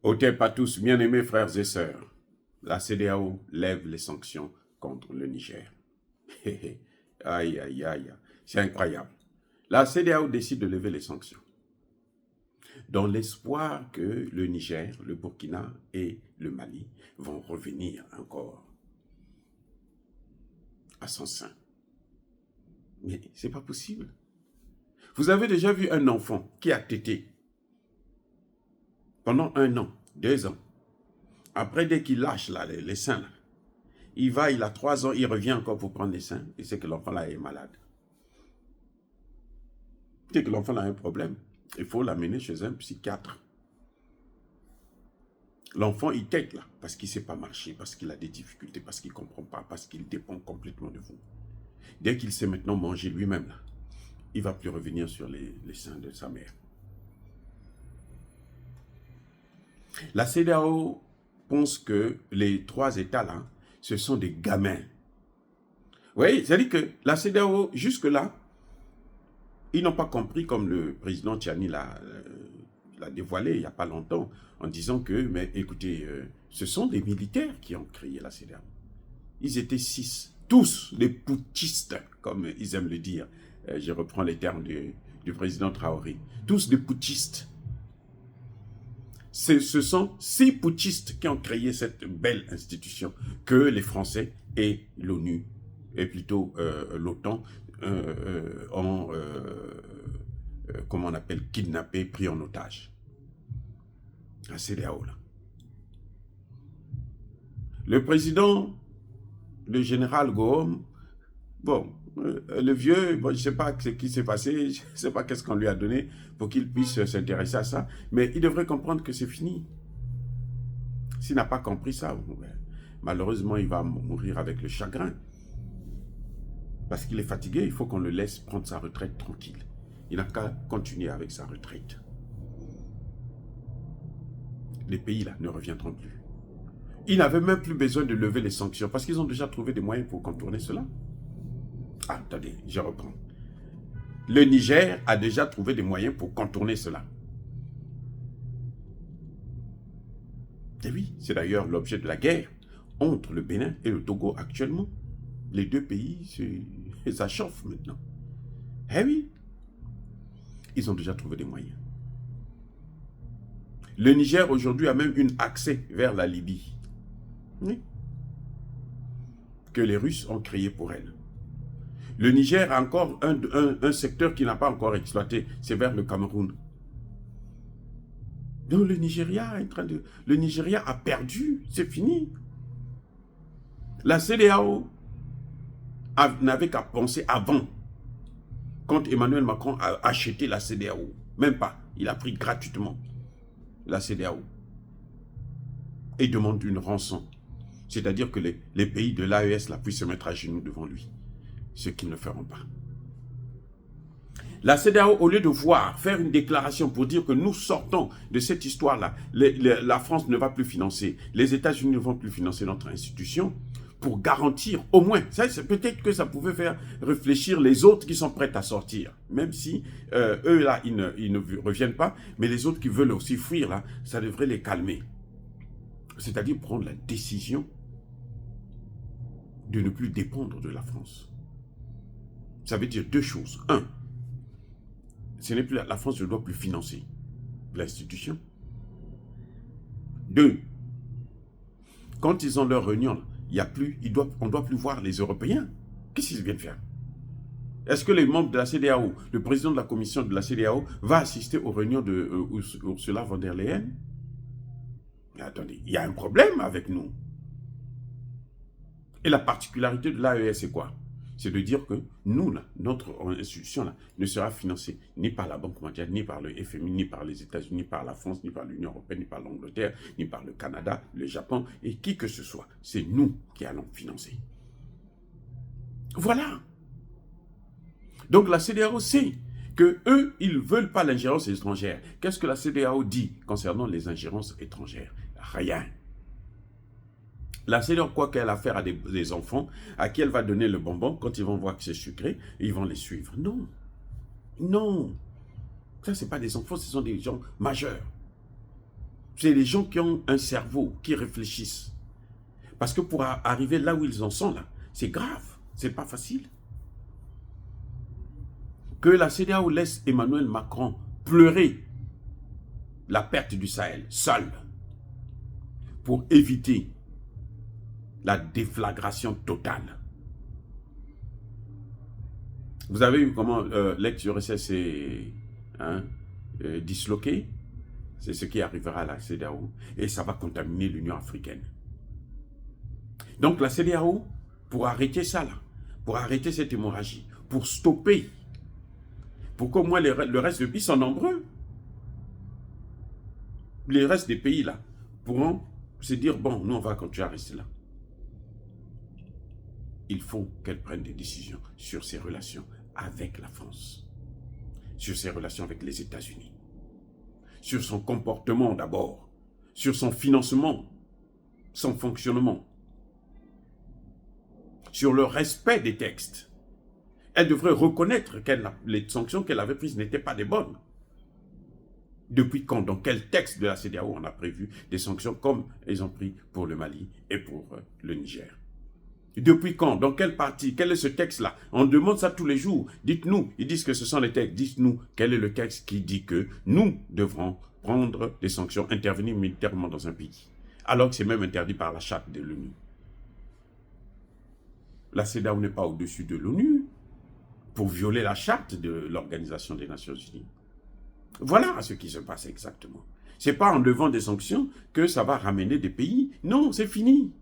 Hôtel pas tous, bien-aimés frères et sœurs, la CEDEAO lève les sanctions contre le Niger. Aïe, aïe, aïe, c'est incroyable. La CEDEAO décide de lever les sanctions dans l'espoir que le Niger, le Burkina et le Mali vont revenir encore à son sein. Mais c'est pas possible. Vous avez déjà vu un enfant qui a tété pendant 1 an, 2 ans. Après, dès qu'il lâche là, les seins, là, il a 3 ans, il revient encore pour prendre les seins, et c'est que l'enfant là est malade. C'est que l'enfant a un problème, il faut l'amener chez un psychiatre. L'enfant, il tète là, parce qu'il ne sait pas marcher, parce qu'il a des difficultés, parce qu'il ne comprend pas, parce qu'il dépend complètement de vous. Dès qu'il sait maintenant manger lui-même, là, il ne va plus revenir sur les seins de sa mère. La CEDEAO pense que les 3 États là, ce sont des gamins. Oui, c'est-à-dire que la CEDEAO, jusque-là, ils n'ont pas compris, comme le président Tchani l'a dévoilé il n'y a pas longtemps, en disant que, mais écoutez, ce sont des militaires qui ont créé la CEDEAO. Ils étaient 6, tous des putschistes, comme ils aiment le dire. Je reprends les termes du président Traoré. Tous des putschistes. Ce sont 6 putschistes qui ont créé cette belle institution que les Français et l'ONU, et plutôt l'OTAN, ont, comment on appelle, kidnappé, pris en otage. La CEDEAO, là. Le président, le général Gaume, bon, le vieux, bon, je ne sais pas ce qui s'est passé, je ne sais pas qu'est-ce qu'on lui a donné pour qu'il puisse s'intéresser à ça, mais il devrait comprendre que c'est fini. S'il n'a pas compris ça, malheureusement, il va mourir avec le chagrin. Parce qu'il est fatigué, il faut qu'on le laisse prendre sa retraite tranquille. Il n'a qu'à continuer avec sa retraite. Les pays là ne reviendront plus. Ils n'avaient même plus besoin de lever les sanctions parce qu'ils ont déjà trouvé des moyens pour contourner cela. Ah, attendez, je reprends. Le Niger a déjà trouvé des moyens pour contourner cela. Et oui, c'est d'ailleurs l'objet de la guerre entre le Bénin et le Togo actuellement. Les 2 pays, ça chauffe maintenant. Eh oui, ils ont déjà trouvé des moyens. Le Niger aujourd'hui a même un accès vers la Libye. Oui. Que les Russes ont créé pour elle. Le Niger a encore un secteur qui n'a pas encore exploité, c'est vers le Cameroun. Donc le Nigeria a perdu, c'est fini. La CEDEAO n'avait qu'à penser avant, quand Emmanuel Macron a acheté la CEDEAO. Même pas, il a pris gratuitement la CEDEAO et demande une rançon. C'est-à-dire que les pays de l'AES puissent se mettre à genoux devant lui. Ce qu'ils ne feront pas. La CEDEAO, au lieu de faire une déclaration pour dire que nous sortons de cette histoire-là, la France ne va plus financer, les États-Unis ne vont plus financer notre institution, pour garantir au moins, peut-être que ça pouvait faire réfléchir les autres qui sont prêts à sortir, même si eux là, ils ne reviennent pas, mais les autres qui veulent aussi fuir là, ça devrait les calmer. C'est-à-dire prendre la décision de ne plus dépendre de la France. Ça veut dire 2 choses. 1, ce n'est plus la France ne doit plus financer l'institution. 2, quand ils ont leur réunion, on ne doit plus voir les Européens. Qu'est-ce qu'ils viennent faire? Est-ce que les membres de la CEDEAO, le président de la commission de la CEDEAO, va assister aux réunions de Ursula von der Leyen? Mais attendez, il y a un problème avec nous. Et la particularité de l'AES, c'est quoi? C'est de dire que nous, là, notre institution là, ne sera financée ni par la Banque mondiale, ni par le FMI, ni par les États-Unis, ni par la France, ni par l'Union européenne, ni par l'Angleterre, ni par le Canada, le Japon, et qui que ce soit. C'est nous qui allons financer. Voilà. Donc la CEDEAO sait qu'eux, ils ne veulent pas l'ingérence étrangère. Qu'est-ce que la CEDEAO dit concernant les ingérences étrangères? Rien. La CEDEAO, quoi qu'elle a à faire à des enfants, à qui elle va donner le bonbon, quand ils vont voir que c'est sucré, ils vont les suivre. Non. Non. Ça, ce n'est pas des enfants, ce sont des gens majeurs. C'est les gens qui ont un cerveau, qui réfléchissent. Parce que pour arriver là où ils en sont, là, c'est grave, c'est pas facile. Que la CEDEAO laisse Emmanuel Macron pleurer la perte du Sahel, seul, pour éviter la déflagration totale. Vous avez vu comment l'ex-URSS est disloqué? C'est ce qui arrivera à la CEDEAO et ça va contaminer l'Union africaine. Donc la CEDEAO, pour arrêter ça là, pour arrêter cette hémorragie, pour stopper, pour qu'au moins le reste des pays sont nombreux, le reste des pays là pourront se dire, bon, nous on va continuer à rester là. Il faut qu'elle prenne des décisions sur ses relations avec la France, sur ses relations avec les États-Unis, sur son comportement d'abord, sur son financement, son fonctionnement, sur le respect des textes. Elle devrait reconnaître que les sanctions qu'elle avait prises n'étaient pas des bonnes. Depuis quand, dans quel texte de la CEDEAO on a prévu des sanctions comme ils ont pris pour le Mali et pour le Niger? Depuis quand, dans quelle partie, quel est ce texte-là? On demande ça tous les jours. Dites-nous, ils disent que ce sont les textes. Dites-nous quel est le texte qui dit que nous devrons prendre des sanctions, intervenir militairement dans un pays, alors que c'est même interdit par la charte de l'ONU. La CEDEAO n'est pas au-dessus de l'ONU pour violer la charte de l'Organisation des Nations Unies. Voilà ce qui se passe exactement. Ce n'est pas en levant des sanctions que ça va ramener des pays. Non, c'est fini.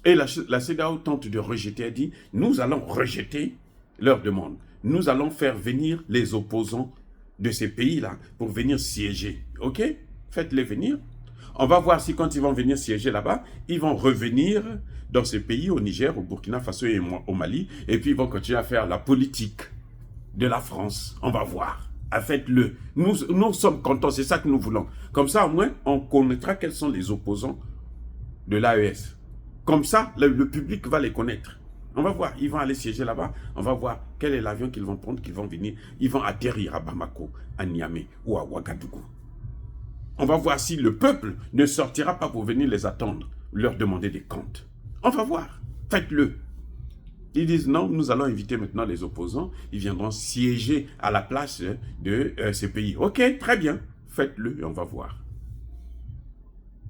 Et la CEDEAO tente de rejeter, elle dit, nous allons rejeter leur demande. Nous allons faire venir les opposants de ces pays-là pour venir siéger. Ok? Faites-les venir. On va voir si quand ils vont venir siéger là-bas, ils vont revenir dans ces pays, au Niger, au Burkina Faso et au Mali, et puis ils vont continuer à faire la politique de la France. On va voir. Faites-le. Nous sommes contents, c'est ça que nous voulons. Comme ça, au moins, on connaîtra quels sont les opposants de l'AES. Comme ça, le public va les connaître. On va voir, ils vont aller siéger là-bas. On va voir quel est l'avion qu'ils vont prendre, qu'ils vont venir. Ils vont atterrir à Bamako, à Niamey ou à Ouagadougou. On va voir si le peuple ne sortira pas pour venir les attendre, leur demander des comptes. On va voir. Faites-le. Ils disent non, nous allons inviter maintenant les opposants. Ils viendront siéger à la place de ces pays. Ok, très bien. Faites-le et on va voir.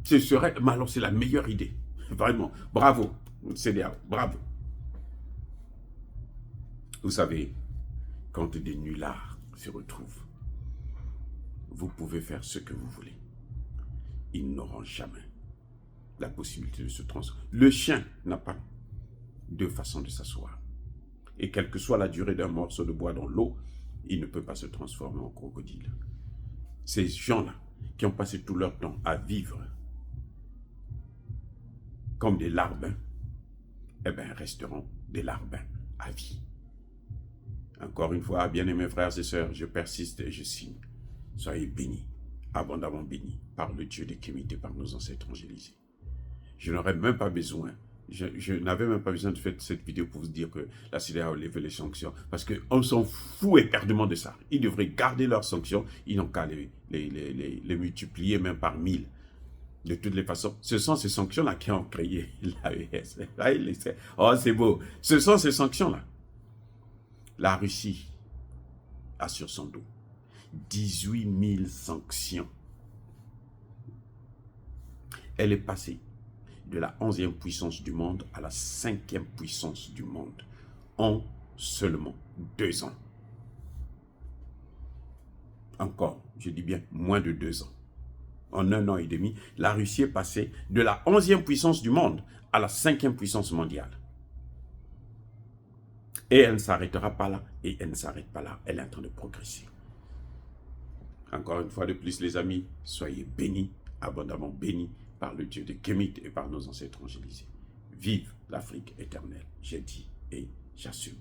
Ce serait, mais alors c'est la meilleure idée. Vraiment, bravo, CEDEAO, bravo. Vous savez, quand des nullards se retrouvent, vous pouvez faire ce que vous voulez. Ils n'auront jamais la possibilité de se transformer. Le chien n'a pas deux façons de s'asseoir. Et quelle que soit la durée d'un morceau de bois dans l'eau, il ne peut pas se transformer en crocodile. Ces gens-là, qui ont passé tout leur temps à vivre comme des larbins, eh bien, resteront des larbins à vie. Encore une fois, bien-aimés frères et sœurs, je persiste et je signe. Soyez bénis, abondamment bénis, par le Dieu de Kémite et par nos ancêtres angélisés. Je n'aurais même pas besoin, je n'avais même pas besoin de faire cette vidéo pour vous dire que la CEDEAO a levé les sanctions, parce qu'on s'en fout éperdument de ça. Ils devraient garder leurs sanctions, ils n'ont qu'à les multiplier même par 1000. De toutes les façons, ce sont ces sanctions-là qui ont créé l'AES. Oh, c'est beau. Ce sont ces sanctions-là. La Russie a sur son dos 18 000 sanctions. Elle est passée de la 11e puissance du monde à la 5e puissance du monde en seulement 2 ans. Encore, je dis bien moins de 2 ans. En 1 an et demi, la Russie est passée de la 11e puissance du monde à la 5e puissance mondiale. Et elle ne s'arrêtera pas là, et elle ne s'arrête pas là, elle est en train de progresser. Encore une fois de plus, les amis, soyez bénis, abondamment bénis par le Dieu de Kémite et par nos ancêtres angélisés. Vive l'Afrique éternelle, j'ai dit et j'assume.